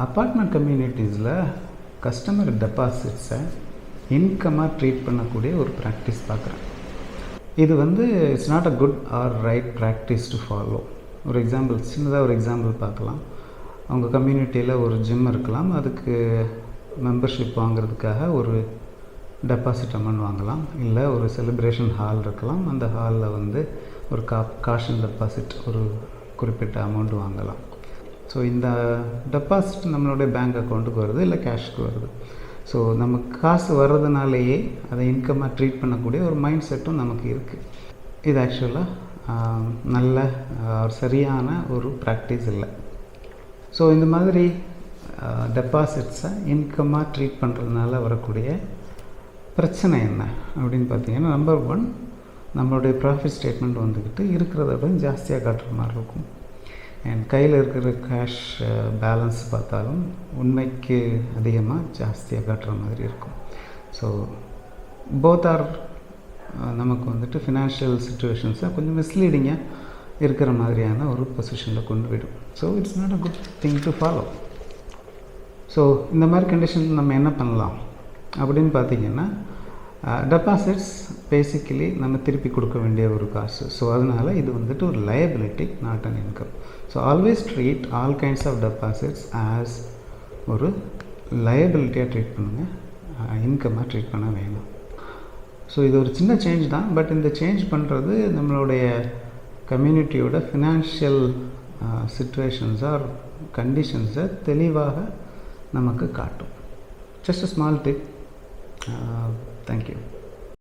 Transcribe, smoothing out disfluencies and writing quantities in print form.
Apartment கம்யூனிட்டிஸில் customer டெபாசிட்ஸை இன்கமாக treat பண்ணக்கூடிய ஒரு practice பார்க்குறேன். இது it's not a good or right practice to follow. ஒரு எக்ஸாம்பிள், சின்னதாக ஒரு எக்ஸாம்பிள் பார்க்கலாம். அவங்க கம்யூனிட்டியில் ஒரு ஜிம் இருக்கலாம், அதுக்கு மெம்பர்ஷிப் வாங்குறதுக்காக ஒரு டெபாசிட் அமௌண்ட் வாங்கலாம். இல்லை ஒரு செலிப்ரேஷன் ஹால் இருக்கலாம், அந்த ஹாலில் ஒரு காஷன் டெபாசிட் ஒரு குறிப்பிட்ட அமௌண்ட் வாங்கலாம். ஸோ இந்த டெபாசிட் நம்மளுடைய பேங்க் அக்கௌண்ட்டுக்கு வருது, இல்லை கேஷ்க்கு வருது. ஸோ நமக்கு காசு வர்றதுனாலேயே அதை இன்கமாக ட்ரீட் பண்ணக்கூடிய ஒரு மைண்ட் செட்டும் நமக்கு இருக்குது. இது ஆக்சுவலாக நல்ல சரியான ஒரு ப்ராக்டிஸ் இல்லை. ஸோ இந்த மாதிரி டெபாசிட்ஸை இன்கமாக ட்ரீட் பண்ணுறதுனால வரக்கூடிய பிரச்சனை என்ன அப்படின்னு பார்த்தீங்கன்னா, நம்பர் 1, நம்மளுடைய ப்ராஃபிட் ஸ்டேட்மெண்ட் இருக்கிறத விட ஜாஸ்தியாக காட்டுற மாதிரி இருக்கும். அண்ட் கையில் இருக்கிற கேஷ் பேலன்ஸ் பார்த்தாலும் உண்மைக்கு அதிகமாக ஜாஸ்தியாக காட்டுற மாதிரி இருக்கும். ஸோ போத் ஆர் நமக்கு ஃபினான்ஷியல் சிச்சுவேஷன்ஸை கொஞ்சம் மிஸ்லீடிங்காக இருக்கிற மாதிரியான ஒரு பொசிஷனில் கொண்டு விடும். So it's not a good thing to follow. So இந்த மாதிரி கண்டிஷன் நம்ம என்ன பண்ணலாம் அப்படின்னு பார்த்தீங்கன்னா, டெபாசிட்ஸ் பேசிக்கலி நம்ம திருப்பி கொடுக்க வேண்டிய ஒரு காசு. ஸோ அதனால் இது ஒரு liability, not an income. So always treat all kinds of deposits as ஒரு லயபிலிட்டியாக ட்ரீட் பண்ணுங்கள், இன்கமாக ட்ரீட் பண்ண வேணும். ஸோ இது ஒரு சின்ன சேஞ்ச் தான், பட் இந்த சேஞ்ச் பண்ணுறது நம்மளுடைய கம்யூனிட்டியோட ஃபினான்ஷியல் சிச்சுவேஷன்ஸ் ஆர் கண்டிஷன்ஸை தெளிவாக நமக்கு காட்டும். Just a small tip. Thank you.